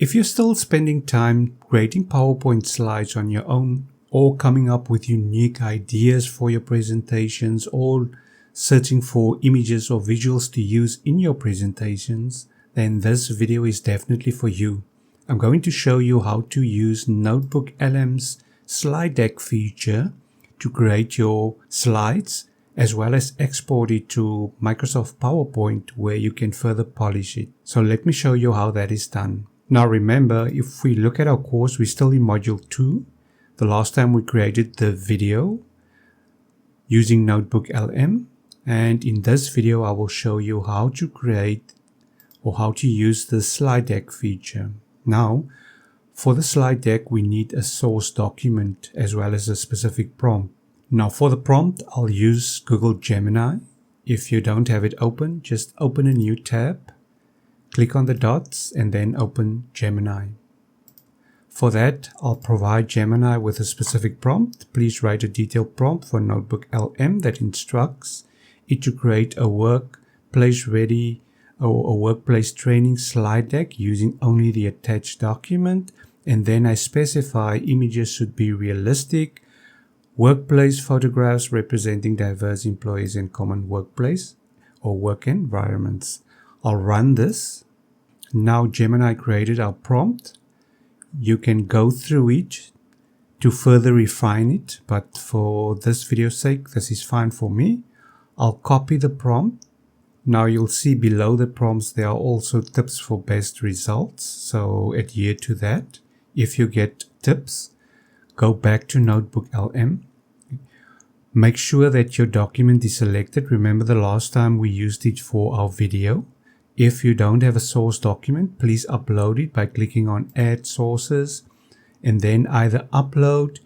If you're still spending time creating PowerPoint slides on your own, or coming up with unique ideas for your presentations, or searching for images or visuals to use in your presentations, then this video is definitely for you. I'm going to show you how to use NotebookLM's slide deck feature to create your slides, as well as export it to Microsoft PowerPoint where you can further polish it. So let me show you how that is done. Now remember, if we look at our course, we're still in module 2. The last time we created the video using NotebookLM, and in this video I will show you how to create or how to use the slide deck feature. Now, for the slide deck we need a source document as well as a specific prompt. Now for the prompt I'll use Google Gemini. If you don't have it open, just open a new tab, click on the dots and then open Gemini. For that, I'll provide Gemini with a specific prompt. Please write a detailed prompt for NotebookLM that instructs it to create a workplace ready or a workplace training slide deck using only the attached document. And then I specify images should be realistic, workplace photographs representing diverse employees and common workplace or work environments. I'll run this. Now Gemini created our prompt. You can go through it to further refine it, but for this video's sake, this is fine for me. I'll copy the prompt. Now you'll see below the prompts there are also tips for best results, so adhere to that. If you get tips, go back to NotebookLM. Make sure that your document is selected. Remember the last time we used it for our video. If you don't have a source document, please upload it by clicking on Add Sources and then either upload,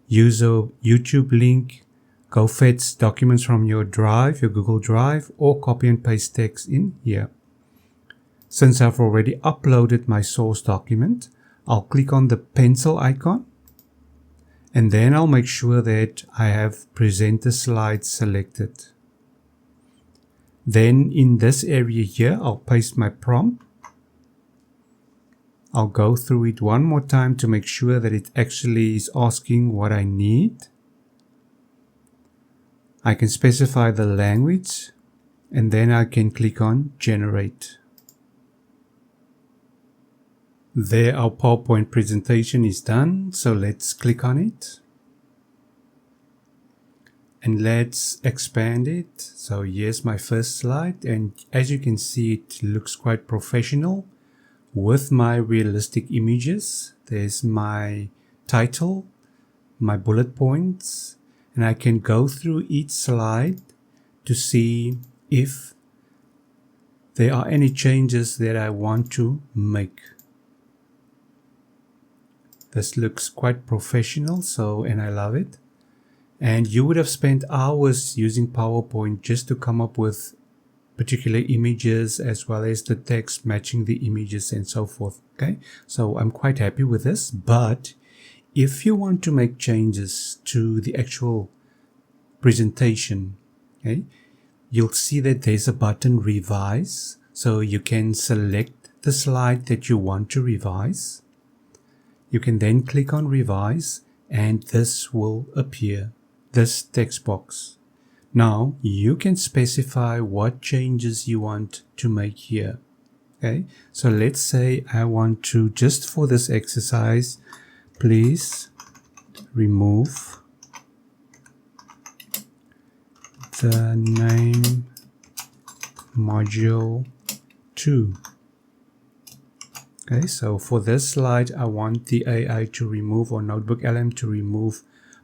use a YouTube link, go fetch documents from your drive, your Google Drive, or copy and paste text in here. Since I've already uploaded my source document, I'll click on the pencil icon and then I'll make sure that I have Presenter Slides selected. Then in this area here, I'll paste my prompt. I'll go through it one more time to make sure that it actually is asking what I need. I can specify the language and then I can click on Generate. There, our PowerPoint presentation is done, so let's click on it. And let's expand it. So here's my first slide, and as you can see it looks quite professional with my realistic images. There's my title, my bullet points, and I can go through each slide to see if there are any changes that I want to make. This looks quite professional, and I love it. And you would have spent hours using PowerPoint just to come up with particular images as well as the text matching the images and so forth. Okay, so I'm quite happy with this. But if you want to make changes to the actual presentation, okay, you'll see that there's a button Revise. So you can select the slide that you want to revise. You can then click on Revise and this will appear. This text box. Now you can specify what changes you want to make here. Okay, so let's say I want to, just for this exercise, please remove the name module 2. Okay, so for this slide I want the AI to remove, or NotebookLM to remove,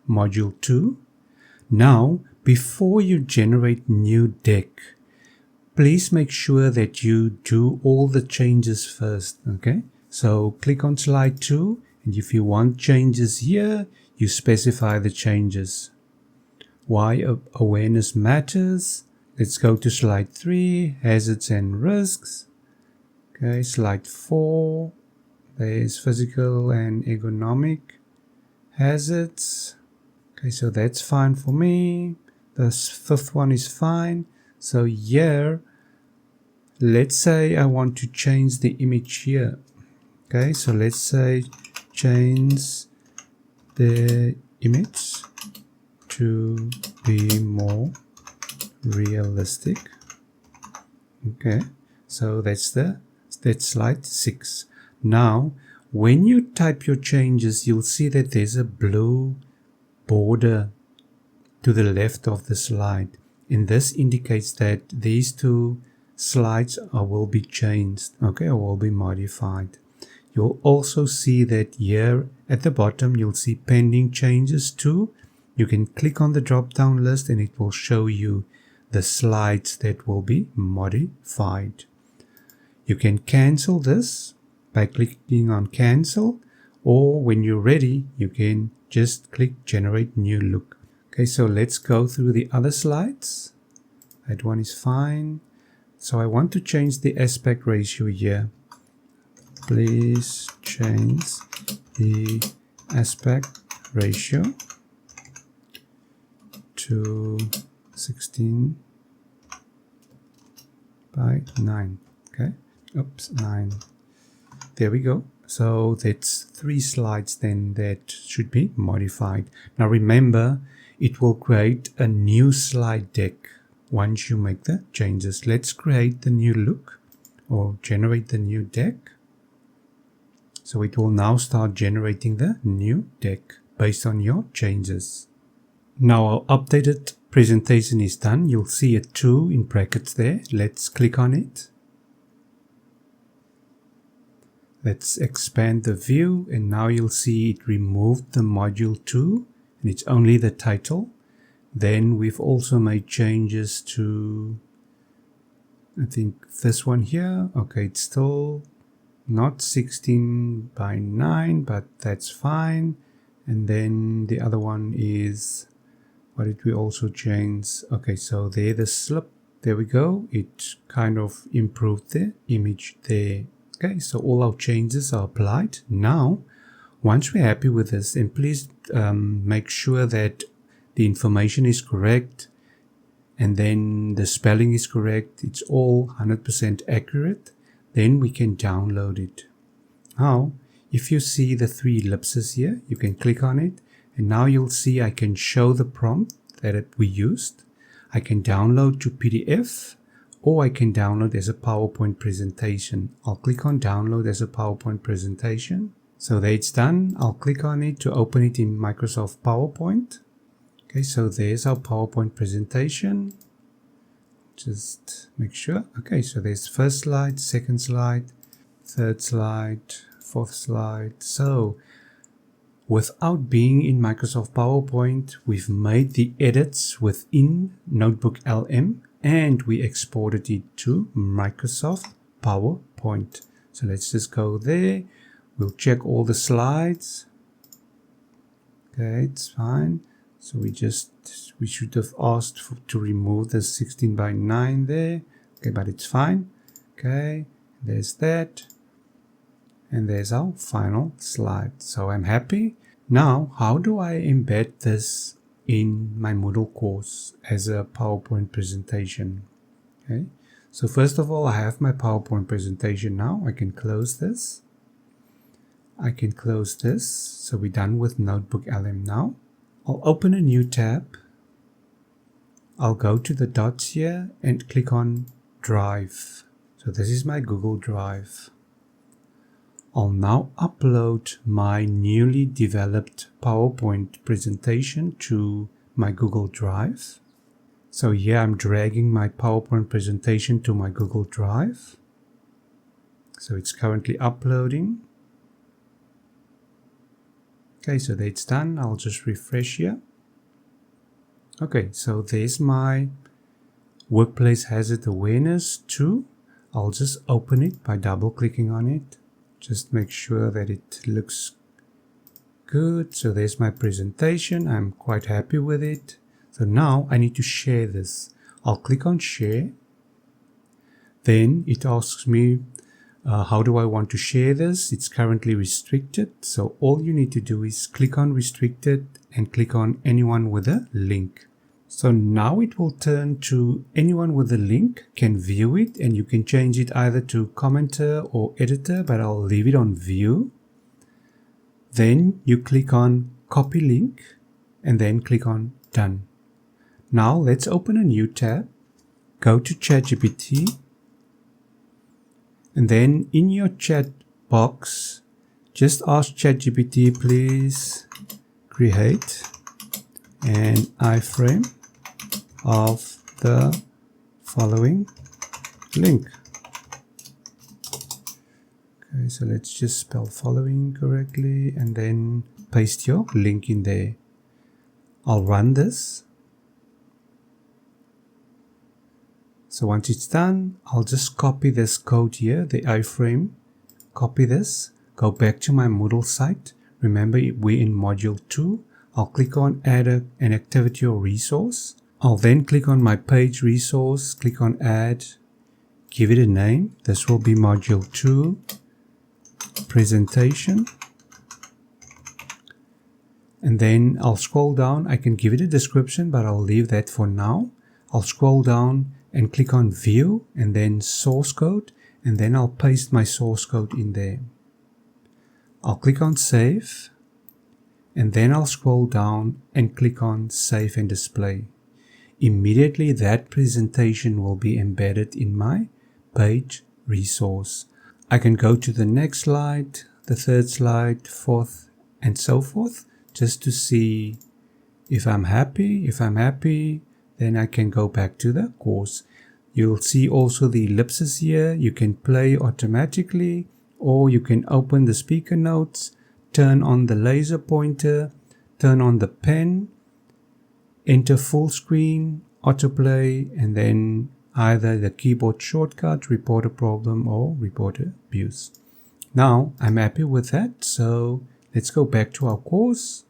module 2. Now, before you generate new deck, please make sure that you do all the changes first. Okay, so click on slide 2, and if you want changes here, you specify the changes. Why awareness matters. Let's go to slide 3, hazards and risks. Okay, slide 4, there's physical and ergonomic hazards. Okay, so that's fine for me. The fifth one is fine. So here, let's say I want to change the image here. Okay, so let's say change the image to be more realistic. Okay, so that's slide 6. Now when you type your changes, you'll see that there's a blue border to the left of the slide, and this indicates that these two slides will be changed, okay, or will be modified. You'll also see that here at the bottom you'll see pending changes too. You can click on the drop down list and it will show you the slides that will be modified. You can cancel this by clicking on cancel, or when you're ready you can just click generate new look. Okay, so let's go through the other slides. That one is fine. So I want to change the aspect ratio here. Please change the aspect ratio to 16 by 9. Okay, oops, 9. There we go. So that's 3 slides then that should be modified. Now remember, it will create a new slide deck once you make the changes. Let's create the new look or generate the new deck. So it will now start generating the new deck based on your changes. Now our updated presentation is done. You'll see a 2 in brackets there. Let's click on it. Let's expand the view, and now you'll see it removed the module 2 and it's only the title. Then we've also made changes to, I think, this one here. Okay, it's still not 16 by 9, but that's fine. And then the other one is, what did we also change? Okay, so there, the slip, there we go. It kind of improved the image there. Okay, so all our changes are applied. Now, once we're happy with this, and please make sure that the information is correct and then the spelling is correct. It's all 100% accurate. Then we can download it. Now, if you see the 3 ellipses here, you can click on it, and now you'll see I can show the prompt that we used. I can download to PDF, or I can download as a PowerPoint presentation. I'll click on download as a PowerPoint presentation. So there it's done. I'll click on it to open it in Microsoft PowerPoint. Okay, so there's our PowerPoint presentation. Just make sure. Okay, so there's first slide, second slide, third slide, fourth slide. So without being in Microsoft PowerPoint, we've made the edits within NotebookLM and we exported it to Microsoft PowerPoint. So let's just go there. We'll check all the slides. Okay, it's fine. So we should have asked to remove the 16 by 9 there. Okay, but it's fine. Okay, there's that. And there's our final slide. So I'm happy. Now, how do I embed this in my Moodle course as a PowerPoint presentation? Okay, so first of all, I have my PowerPoint presentation now. I can close this. I can close this. So we're done with NotebookLM now. I'll open a new tab. I'll go to the dots here and click on Drive. So this is my Google Drive. I'll now upload my newly developed PowerPoint presentation to my Google Drive. So here I'm dragging my PowerPoint presentation to my Google Drive. So it's currently uploading. Okay, so that's done. I'll just refresh here. Okay, so there's my Workplace Hazard Awareness 2. I'll just open it by double clicking on it. Just make sure that it looks good. So there's my presentation. I'm quite happy with it. So now I need to share this. I'll click on share. Then it asks me, how do I want to share this? It's currently restricted. So all you need to do is click on restricted and click on anyone with a link. So now it will turn to anyone with the link can view it, and you can change it either to commenter or editor, but I'll leave it on view. Then you click on copy link and then click on done. Now let's open a new tab, go to ChatGPT, and then in your chat box, just ask ChatGPT, please create an iframe of the following link. Okay, so let's just spell following correctly and then paste your link in there. I'll run this. So once it's done, I'll just copy this code here, the iframe, copy this, go back to my Moodle site. Remember, we're in module 2. I'll click on add an activity or resource. I'll then click on my page resource, click on add, give it a name. This will be module 2 presentation. And then I'll scroll down. I can give it a description, but I'll leave that for now. I'll scroll down and click on view and then source code, and then I'll paste my source code in there. I'll click on save, and then I'll scroll down and click on save and display. Immediately that presentation will be embedded in my page resource. I can go to the next slide, the third slide, fourth, and so forth, just to see if I'm happy. If I'm happy, then I can go back to the course. You'll see also the ellipses here. You can play automatically, or you can open the speaker notes, turn on the laser pointer, turn on the pen, enter full screen, autoplay, and then either the keyboard shortcut, report a problem, or report abuse. Now I'm happy with that, so let's go back to our course.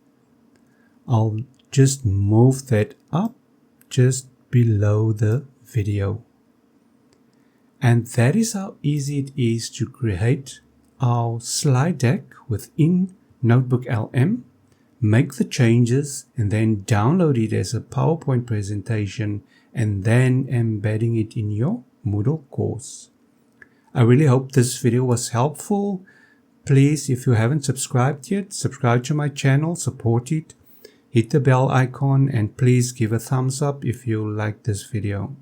I'll just move that up just below the video. And that is how easy it is to create our slide deck within NotebookLM, make the changes, and then download it as a PowerPoint presentation, and then embedding it in your Moodle course. I really hope this video was helpful. Please, if you haven't subscribed yet, subscribe to my channel, support it, hit the bell icon, and please give a thumbs up if you like this video.